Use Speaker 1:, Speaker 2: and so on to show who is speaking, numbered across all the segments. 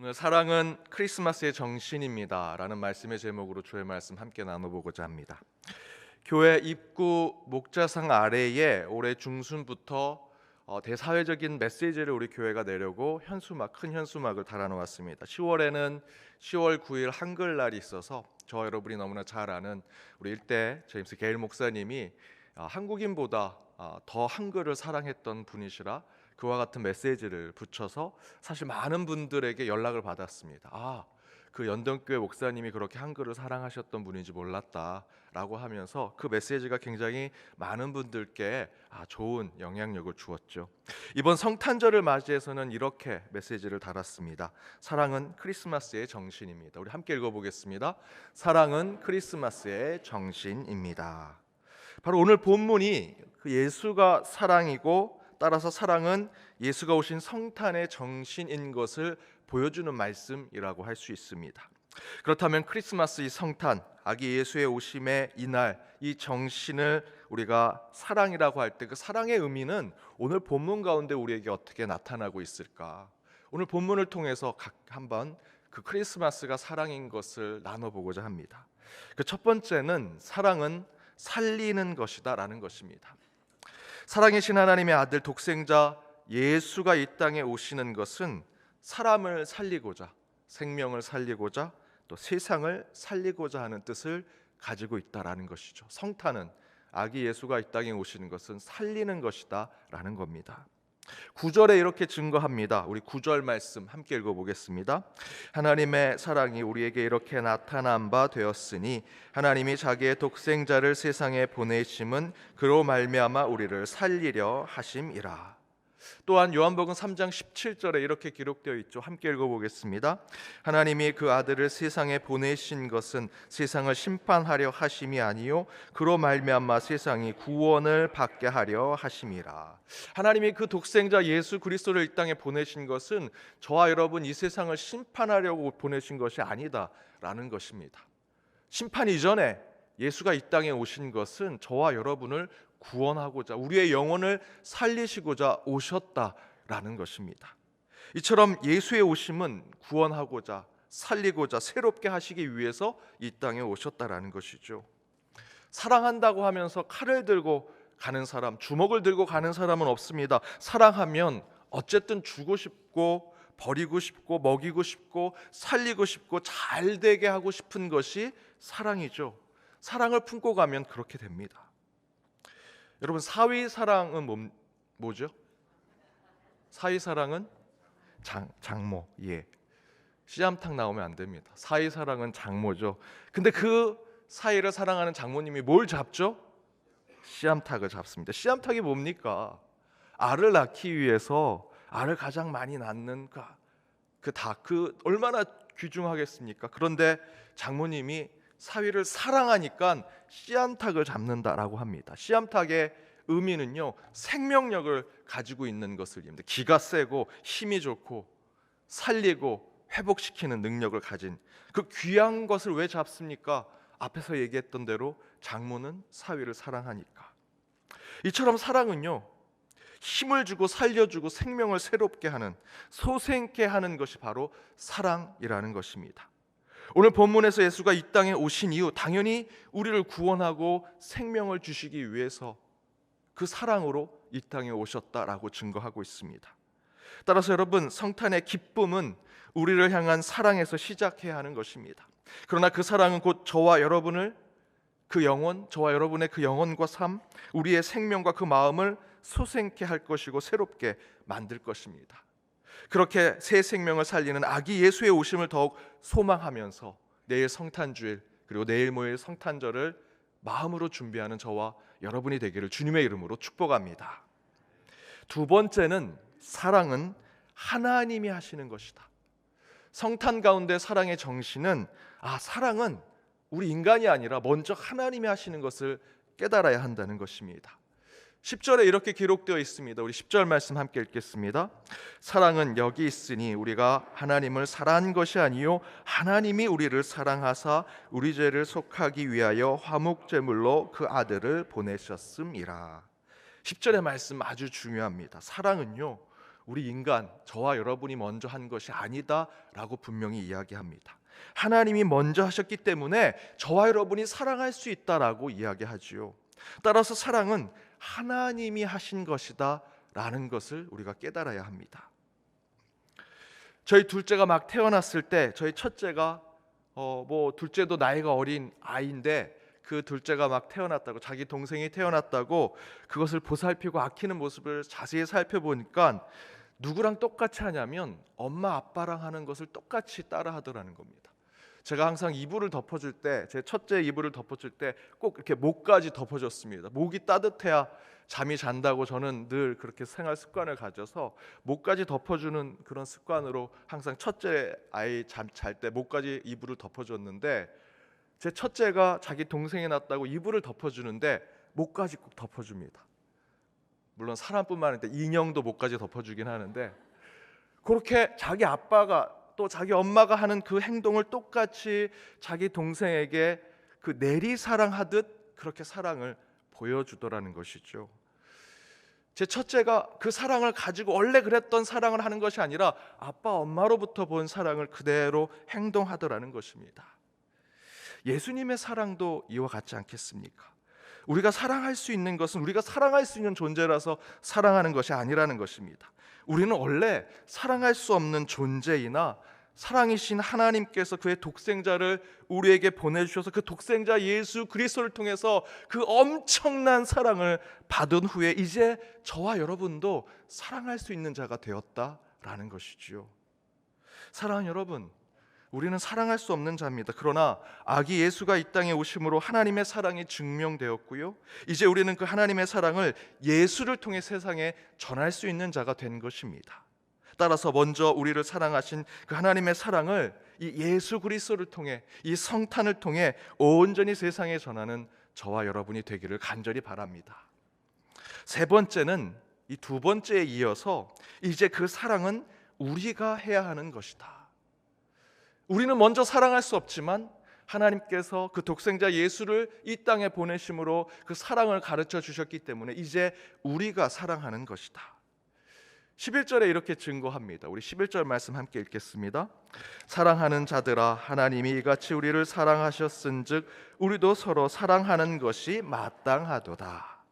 Speaker 1: 오늘 사랑은 크리스마스의 정신입니다 라는 말씀의 제목으로 주의 말씀 함께 나눠보고자 합니다. 교회 입구 목자상 아래에 올해 중순부터 대사회적인 메시지를 우리 교회가 내려고 큰 현수막을 달아놓았습니다. 10월에는 10월 9일 한글날이 있어서 저와 여러분이 너무나 잘 아는 우리 일대 제임스 게일 목사님이 한국인보다 더 한글을 사랑했던 분이시라 그와 같은 메시지를 붙여서 사실 많은 분들에게 연락을 받았습니다. 그 연동교회 목사님이 그렇게 한글을 사랑하셨던 분인지 몰랐다라고 하면서 그 메시지가 굉장히 많은 분들께 좋은 영향력을 주었죠. 이번 성탄절을 맞이해서는 이렇게 메시지를 달았습니다. 사랑은 크리스마스의 정신입니다. 우리 함께 읽어보겠습니다. 사랑은 크리스마스의 정신입니다. 바로 오늘 본문이 그 예수가 사랑이고 따라서 사랑은 예수가 오신 성탄의 정신인 것을 보여주는 말씀이라고 할 수 있습니다. 그렇다면 크리스마스 이 성탄, 아기 예수의 오심의 이날, 이 정신을 우리가 사랑이라고 할 때 그 사랑의 의미는 오늘 본문 가운데 우리에게 어떻게 나타나고 있을까? 오늘 본문을 통해서 한번 그 크리스마스가 사랑인 것을 나눠보고자 합니다. 그 첫 번째는 사랑은 살리는 것이다 라는 것입니다. 사랑이신 하나님의 아들 독생자 예수가 이 땅에 오시는 것은 사람을 살리고자, 생명을 살리고자, 또 세상을 살리고자 하는 뜻을 가지고 있다라는 것이죠. 성탄은 아기 예수가 이 땅에 오시는 것은 살리는 것이다 라는 겁니다. 9절에 이렇게 증거합니다. 우리 9절 말씀 함께 읽어보겠습니다. 하나님의 사랑이 우리에게 이렇게 나타난 바 되었으니 하나님이 자기의 독생자를 세상에 보내심은 그로 말미암아 우리를 살리려 하심이라. 또한 요한복음 3장 17절에 이렇게 기록되어 있죠. 함께 읽어보겠습니다. 하나님이 그 아들을 세상에 보내신 것은 세상을 심판하려 하심이 아니요 그로 말미암아 세상이 구원을 받게 하려 하심이라. 하나님이 그 독생자 예수 그리스도를 이 땅에 보내신 것은 저와 여러분 이 세상을 심판하려고 보내신 것이 아니다라는 것입니다. 심판 이전에 예수가 이 땅에 오신 것은 저와 여러분을 구원하고자, 우리의 영혼을 살리시고자 오셨다라는 것입니다. 이처럼 예수의 오심은 구원하고자, 살리고자, 새롭게 하시기 위해서 이 땅에 오셨다라는 것이죠. 사랑한다고 하면서 칼을 들고 가는 사람, 주먹을 들고 가는 사람은 없습니다. 사랑하면 어쨌든 주고 싶고 버리고 싶고 먹이고 싶고 살리고 싶고 잘 되게 하고 싶은 것이 사랑이죠. 사랑을 품고 가면 그렇게 됩니다. 여러분, 사위사랑은 뭐죠? 사위사랑은 장모. 씨암탉 나오면 안 됩니다. 사위사랑은 장모죠. 근데 그 사위를 사랑하는 장모님이 뭘 잡죠? 씨암탉을 잡습니다. 씨암탉이 뭡니까? 알을 낳기 위해서 알을 가장 많이 낳는 그 닭, 얼마나 귀중하겠습니까? 그런데 장모님이 사위를 사랑하니까 씨암탉을 잡는다라고 합니다. 씨암탉의 의미는요, 생명력을 가지고 있는 것을 얘기합니다. 기가 세고 힘이 좋고 살리고 회복시키는 능력을 가진 그 귀한 것을 왜 잡습니까? 앞에서 얘기했던 대로 장모는 사위를 사랑하니까. 이처럼 사랑은요, 힘을 주고 살려주고 생명을 새롭게 하는, 소생케 하는 것이 바로 사랑이라는 것입니다. 오늘 본문에서 예수가 이 땅에 오신 이유, 당연히 우리를 구원하고 생명을 주시기 위해서 그 사랑으로 이 땅에 오셨다라고 증거하고 있습니다. 따라서 여러분, 성탄의 기쁨은 우리를 향한 사랑에서 시작해야 하는 것입니다. 그러나 그 사랑은 곧 저와 여러분을, 그 영혼, 저와 여러분의 그 영혼과 삶, 우리의 생명과 그 마음을 소생케 할 것이고 새롭게 만들 것입니다. 그렇게 새 생명을 살리는 아기 예수의 오심을 더욱 소망하면서 내일 성탄주일, 그리고 내일 모일 성탄절을 마음으로 준비하는 저와 여러분이 되기를 주님의 이름으로 축복합니다. 두 번째는 사랑은 하나님이 하시는 것이다. 성탄 가운데 사랑의 정신은 사랑은 우리 인간이 아니라 먼저 하나님이 하시는 것을 깨달아야 한다는 것입니다. 10절에 이렇게 기록되어 있습니다. 우리 10절 말씀 함께 읽겠습니다. 사랑은 여기 있으니 우리가 하나님을 사랑한 것이 아니요 하나님이 우리를 사랑하사 우리 죄를 속하기 위하여 화목제물로 그 아들을 보내셨음이라. 10절의 말씀 아주 중요합니다. 사랑은요, 우리 인간, 저와 여러분이 먼저 한 것이 아니다라고 분명히 이야기합니다. 하나님이 먼저 하셨기 때문에 저와 여러분이 사랑할 수 있다라고 이야기하지요. 따라서 사랑은 하나님이 하신 것이다라는 것을 우리가 깨달아야 합니다. 저희 둘째가 막 태어났을 때 저희 첫째가 둘째도 나이가 어린 아이인데 그 둘째가 막 태어났다고, 자기 동생이 태어났다고 그것을 보살피고 아끼는 모습을 자세히 살펴보니까 누구랑 똑같이 하냐면 엄마 아빠랑 하는 것을 똑같이 따라 하더라는 겁니다. 제가 항상 이불을 덮어줄 때, 제 첫째 이불을 덮어줄 때 꼭 이렇게 목까지 덮어줬습니다. 목이 따뜻해야 잠이 잔다고 저는 늘 그렇게 생활 습관을 가져서 목까지 덮어주는 그런 습관으로 항상 첫째 아이 잘 때 목까지 이불을 덮어줬는데, 제 첫째가 자기 동생이 낳았다고 이불을 덮어주는데 목까지 꼭 덮어줍니다. 물론 사람뿐만 아니라 인형도 목까지 덮어주긴 하는데, 그렇게 자기 아빠가 또 자기 엄마가 하는 그 행동을 똑같이 자기 동생에게 그 내리사랑하듯 그렇게 사랑을 보여주더라는 것이죠. 제 첫째가 그 사랑을 가지고 원래 그랬던 사랑을 하는 것이 아니라 아빠 엄마로부터 본 사랑을 그대로 행동하더라는 것입니다. 예수님의 사랑도 이와 같지 않겠습니까? 우리가 사랑할 수 있는 것은 우리가 사랑할 수 있는 존재라서 사랑하는 것이 아니라는 것입니다. 우리는 원래 사랑할 수 없는 존재이나 사랑이신 하나님께서 그의 독생자를 우리에게 보내주셔서 그 독생자 예수 그리스도를 통해서 그 엄청난 사랑을 받은 후에 이제 저와 여러분도 사랑할 수 있는 자가 되었다라는 것이지요. 사랑하는 여러분, 우리는 사랑할 수 없는 자입니다. 그러나 아기 예수가 이 땅에 오심으로 하나님의 사랑이 증명되었고요, 이제 우리는 그 하나님의 사랑을 예수를 통해 세상에 전할 수 있는 자가 된 것입니다. 따라서 먼저 우리를 사랑하신 그 하나님의 사랑을 이 예수 그리스도를 통해, 이 성탄을 통해 온전히 세상에 전하는 저와 여러분이 되기를 간절히 바랍니다. 세 번째는 이 두 번째에 이어서 이제 그 사랑은 우리가 해야 하는 것이다. 우리는 먼저 사랑할 수 없지만 하나님께서 그 독생자 예수를 이 땅에 보내심으로 그 사랑을 가르쳐 주셨기 때문에 이제 우리가 사랑하는 것이다. 11절에 이렇게 증거합니다. 우리 11절 말씀 함께 읽겠습니다. 사랑하는 자들아, 하나님이 이같이 우리를 사랑하셨은즉 우리도 서로 사랑하는 것이 마땅하도다.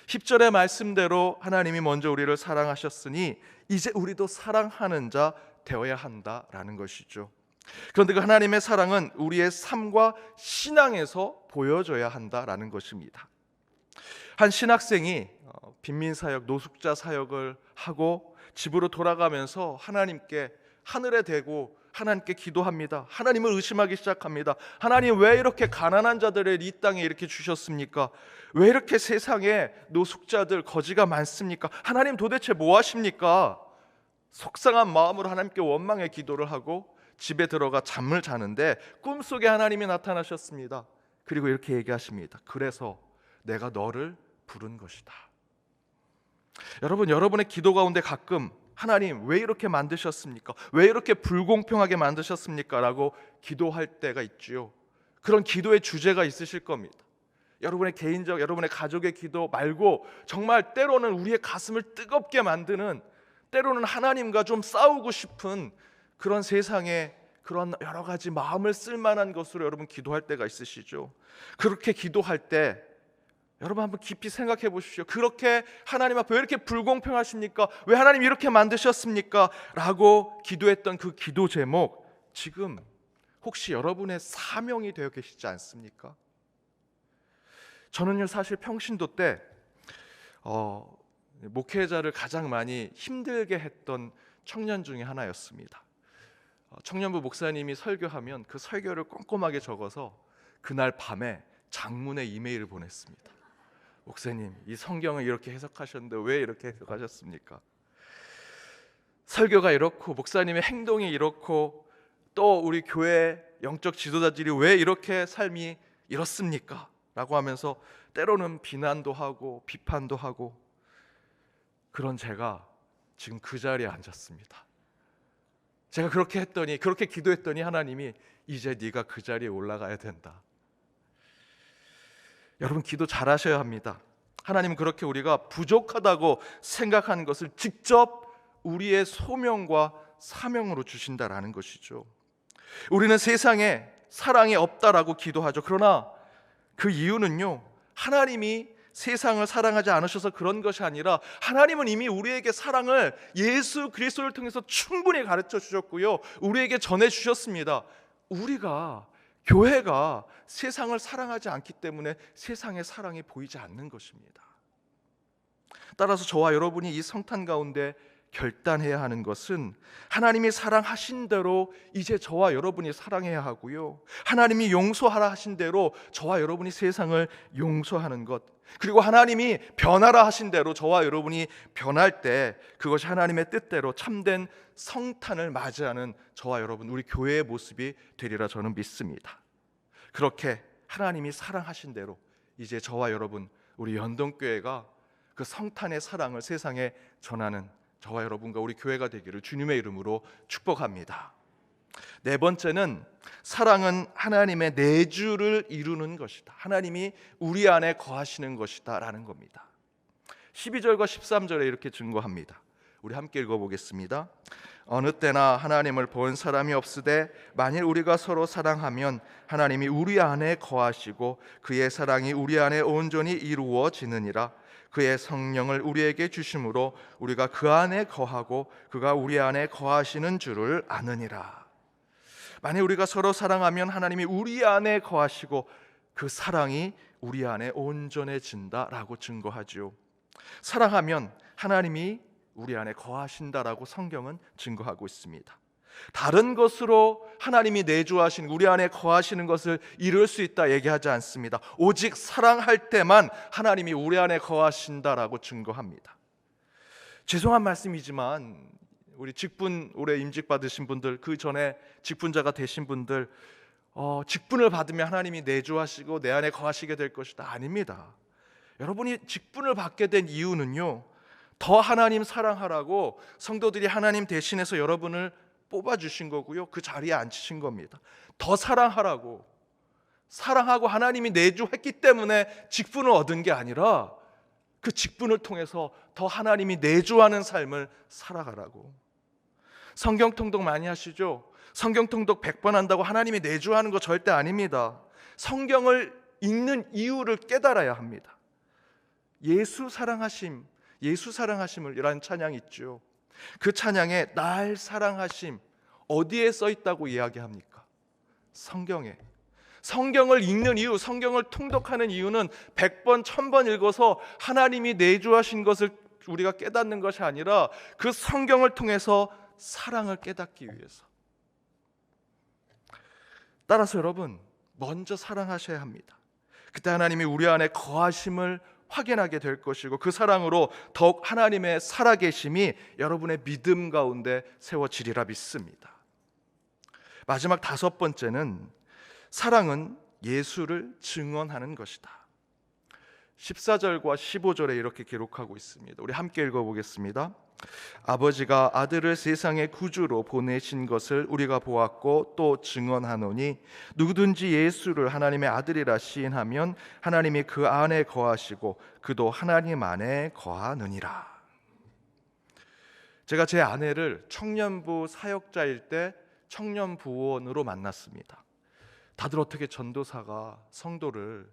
Speaker 1: 10절의 말씀대로 하나님이 먼저 우리를 사랑하셨으니 이제 우리도 사랑하는 자 되어야 한다라는 것이죠. 그런데 그 하나님의 사랑은 우리의 삶과 신앙에서 보여져야 한다라는 것입니다. 한 신학생이 빈민사역, 노숙자 사역을 하고 집으로 돌아가면서 하나님께 하늘에 대고 하나님께 기도합니다. 하나님을 의심하기 시작합니다. 하나님, 왜 이렇게 가난한 자들을 이 땅에 이렇게 주셨습니까? 왜 이렇게 세상에 노숙자들, 거지가 많습니까? 하나님 도대체 뭐 하십니까? 속상한 마음으로 하나님께 원망의 기도를 하고 집에 들어가 잠을 자는데 꿈속에 하나님이 나타나셨습니다. 그리고 이렇게 얘기하십니다. 그래서 내가 너를 부른 것이다. 여러분, 여러분의 기도 가운데 가끔 하나님 왜 이렇게 만드셨습니까? 왜 이렇게 불공평하게 만드셨습니까? 라고 기도할 때가 있지요. 그런 기도의 주제가 있으실 겁니다. 여러분의 개인적, 여러분의 가족의 기도 말고 정말 때로는 우리의 가슴을 뜨겁게 만드는, 때로는 하나님과 좀 싸우고 싶은 그런 세상에 그런 여러 가지 마음을 쓸만한 것으로 여러분 기도할 때가 있으시죠. 그렇게 기도할 때 여러분 한번 깊이 생각해 보십시오. 그렇게 하나님 앞에 왜 이렇게 불공평하십니까? 왜 하나님 이렇게 만드셨습니까? 라고 기도했던 그 기도 제목, 지금 혹시 여러분의 사명이 되어 계시지 않습니까? 저는요, 사실 평신도 때 목회자를 가장 많이 힘들게 했던 청년 중에 하나였습니다. 청년부 목사님이 설교하면 그 설교를 꼼꼼하게 적어서 그날 밤에 장문의 이메일을 보냈습니다. 목사님, 이 성경을 이렇게 해석하셨는데 왜 이렇게 해석하셨습니까? 설교가 이렇고 목사님의 행동이 이렇고 또 우리 교회 영적 지도자들이 왜 이렇게 삶이 이렇습니까? 라고 하면서 때로는 비난도 하고 비판도 하고, 그런 제가 지금 그 자리에 앉았습니다. 제가 그렇게 했더니, 그렇게 기도했더니 하나님이 이제 네가 그 자리에 올라가야 된다. 여러분, 기도 잘하셔야 합니다. 하나님은 그렇게 우리가 부족하다고 생각하는 것을 직접 우리의 소명과 사명으로 주신다라는 것이죠. 우리는 세상에 사랑이 없다라고 기도하죠. 그러나 그 이유는요, 하나님이 세상을 사랑하지 않으셔서 그런 것이 아니라 하나님은 이미 우리에게 사랑을 예수 그리스도를 통해서 충분히 가르쳐 주셨고요, 우리에게 전해 주셨습니다. 우리가, 교회가 세상을 사랑하지 않기 때문에 세상의 사랑이 보이지 않는 것입니다. 따라서 저와 여러분이 이 성탄 가운데 결단해야 하는 것은 하나님이 사랑하신 대로 이제 저와 여러분이 사랑해야 하고요, 하나님이 용서하라 하신 대로 저와 여러분이 세상을 용서하는 것, 그리고 하나님이 변하라 하신 대로 저와 여러분이 변할 때 그것이 하나님의 뜻대로 참된 성탄을 맞이하는 저와 여러분, 우리 교회의 모습이 되리라 저는 믿습니다. 그렇게 하나님이 사랑하신 대로 이제 저와 여러분, 우리 연동교회가 그 성탄의 사랑을 세상에 전하는 저와 여러분과 우리 교회가 되기를 주님의 이름으로 축복합니다. 네 번째는 사랑은 하나님의 내주를 이루는 것이다. 하나님이 우리 안에 거하시는 것이다 라는 겁니다. 12절과 13절에 이렇게 증거합니다. 우리 함께 읽어보겠습니다. 어느 때나 하나님을 본 사람이 없으되 만일 우리가 서로 사랑하면 하나님이 우리 안에 거하시고 그의 사랑이 우리 안에 온전히 이루어지느니라. 그의 성령을 우리에게 주심으로 우리가 그 안에 거하고 그가 우리 안에 거하시는 줄을 아느니라. 만약 우리가 서로 사랑하면 하나님이 우리 안에 거하시고 그 사랑이 우리 안에 온전해진다라고 증거하죠. 사랑하면 하나님이 우리 안에 거하신다라고 성경은 증거하고 있습니다. 다른 것으로 하나님이 내주하신 우리 안에 거하시는 것을 이룰 수 있다 얘기하지 않습니다. 오직 사랑할 때만 하나님이 우리 안에 거하신다라고 증거합니다. 죄송한 말씀이지만 우리 직분 올해 임직 받으신 분들, 그 전에 직분자가 되신 분들, 직분을 받으면 하나님이 내주하시고 내 안에 거하시게 될 것이다. 아닙니다. 여러분이 직분을 받게 된 이유는요, 더 하나님 사랑하라고 성도들이 하나님 대신해서 여러분을 뽑아주신 거고요, 그 자리에 앉히신 겁니다. 더 사랑하라고, 사랑하고 하나님이 내주했기 때문에 직분을 얻은 게 아니라 그 직분을 통해서 더 하나님이 내주하는 삶을 살아가라고. 성경 통독 많이 하시죠? 성경 통독 100번 한다고 하나님이 내주하는 거 절대 아닙니다. 성경을 읽는 이유를 깨달아야 합니다. 예수 사랑하심, 예수 사랑하심을 이라는 찬양이 있죠. 그 찬양에 날 사랑하심 어디에 써 있다고 이야기합니까? 성경에. 성경을 읽는 이유, 성경을 통독하는 이유는 100번, 1000번 읽어서 하나님이 내주하신 것을 우리가 깨닫는 것이 아니라 그 성경을 통해서 사랑을 깨닫기 위해서. 따라서 여러분, 먼저 사랑하셔야 합니다. 그때 하나님이 우리 안에 거하심을 확인하게 될 것이고 그 사랑으로 더욱 하나님의 살아계심이 여러분의 믿음 가운데 세워지리라 믿습니다. 마지막 다섯 번째는 사랑은 예수를 증언하는 것이다. 14절과 15절에 이렇게 기록하고 있습니다. 우리 함께 읽어보겠습니다. 아버지가 아들을 세상의 구주로 보내신 것을 우리가 보았고 또 증언하노니 누구든지 예수를 하나님의 아들이라 시인하면 하나님이 그 안에 거하시고 그도 하나님 안에 거하느니라. 제가 제 아내를 청년부 사역자일 때 청년부원으로 만났습니다. 다들 어떻게 전도사가 성도를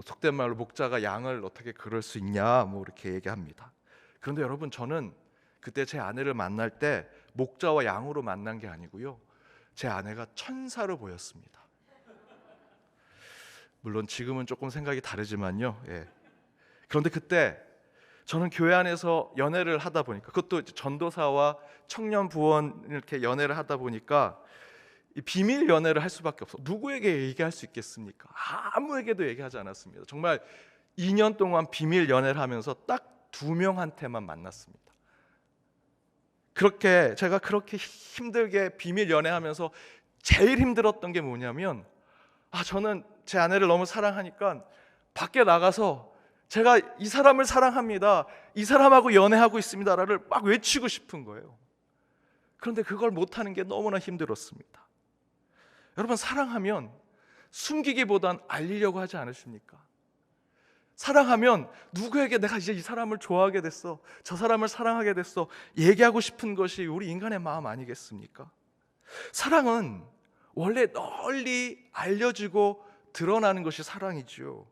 Speaker 1: 속된 말로 목자가 양을 어떻게 그럴 수 있냐 이렇게 얘기합니다. 그런데 여러분, 저는 그때 제 아내를 만날 때 목자와 양으로 만난 게 아니고요, 제 아내가 천사로 보였습니다. 물론 지금은 조금 생각이 다르지만요. 그런데 그때 저는 교회 안에서 연애를 하다 보니까, 그것도 전도사와 청년 부원 이렇게 연애를 하다 보니까 이 비밀 연애를 할 수밖에 없어. 누구에게 얘기할 수 있겠습니까? 아무에게도 얘기하지 않았습니다. 정말 2년 동안 비밀 연애를 하면서 딱 2명한테만 만났습니다. 제가 그렇게 힘들게 비밀 연애하면서 제일 힘들었던 게 뭐냐면, 저는 제 아내를 너무 사랑하니까 밖에 나가서 제가 이 사람을 사랑합니다, 이 사람하고 연애하고 있습니다를 막 외치고 싶은 거예요. 그런데 그걸 못하는 게 너무나 힘들었습니다. 여러분, 사랑하면 숨기기보단 알리려고 하지 않으십니까? 사랑하면 누구에게 내가 이제 이 사람을 좋아하게 됐어, 저 사람을 사랑하게 됐어 얘기하고 싶은 것이 우리 인간의 마음 아니겠습니까? 사랑은 원래 널리 알려지고 드러나는 것이 사랑이지요.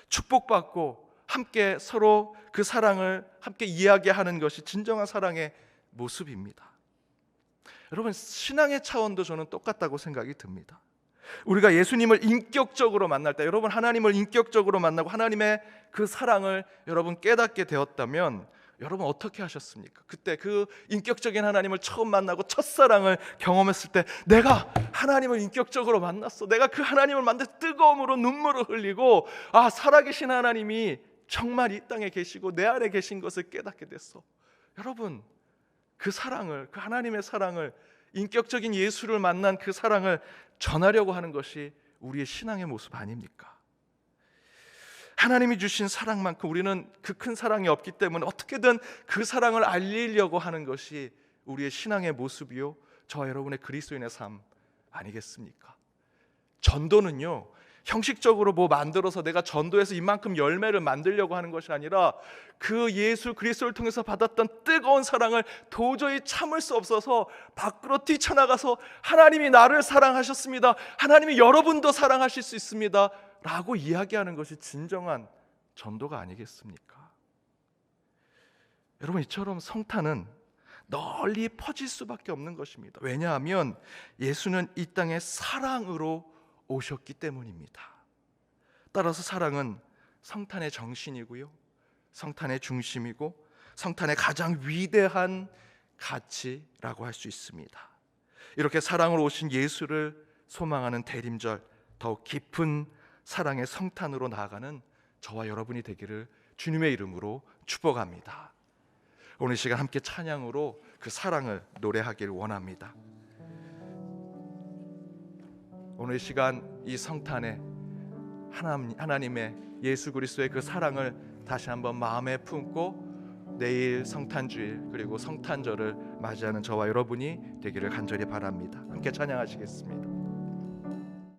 Speaker 1: 축복받고 함께 서로 그 사랑을 함께 이야기하는 것이 진정한 사랑의 모습입니다. 여러분, 신앙의 차원도 저는 똑같다고 생각이 듭니다. 우리가 예수님을 인격적으로 만날 때, 여러분 하나님을 인격적으로 만나고 하나님의 그 사랑을 여러분 깨닫게 되었다면 여러분 어떻게 하셨습니까? 그때 그 인격적인 하나님을 처음 만나고 첫사랑을 경험했을 때 내가 하나님을 인격적으로 만났어, 내가 그 하나님을 만나 뜨거움으로 눈물을 흘리고 살아계신 하나님이 정말 이 땅에 계시고 내 안에 계신 것을 깨닫게 됐어. 여러분, 그 사랑을, 그 하나님의 사랑을, 인격적인 예수를 만난 그 사랑을 전하려고 하는 것이 우리의 신앙의 모습 아닙니까? 하나님이 주신 사랑만큼 우리는 그 큰 사랑이 없기 때문에 어떻게든 그 사랑을 알리려고 하는 것이 우리의 신앙의 모습이요, 저와 여러분의 그리스도인의 삶 아니겠습니까? 전도는요, 형식적으로 뭐 만들어서 내가 전도해서 이만큼 열매를 만들려고 하는 것이 아니라 그 예수 그리스도를 통해서 받았던 뜨거운 사랑을 도저히 참을 수 없어서 밖으로 뛰쳐나가서 하나님이 나를 사랑하셨습니다, 하나님이 여러분도 사랑하실 수 있습니다 라고 이야기하는 것이 진정한 전도가 아니겠습니까? 여러분, 이처럼 성탄은 널리 퍼질 수밖에 없는 것입니다. 왜냐하면 예수는 이 땅에 사랑으로 오셨기 때문입니다. 따라서 사랑은 성탄의 정신이고요, 성탄의 중심이고 성탄의 가장 위대한 가치라고 할 수 있습니다. 이렇게 사랑으로 오신 예수를 소망하는 대림절, 더욱 깊은 사랑의 성탄으로 나아가는 저와 여러분이 되기를 주님의 이름으로 축복합니다. 오늘 시간 함께 찬양으로 그 사랑을 노래하길 원합니다. 오늘 시간 이 성탄에 하나님의 예수 그리스도의 그 사랑을 다시 한번 마음에 품고 내일 성탄주일 그리고 성탄절을 맞이하는 저와 여러분이 되기를 간절히 바랍니다. 함께 찬양하시겠습니다.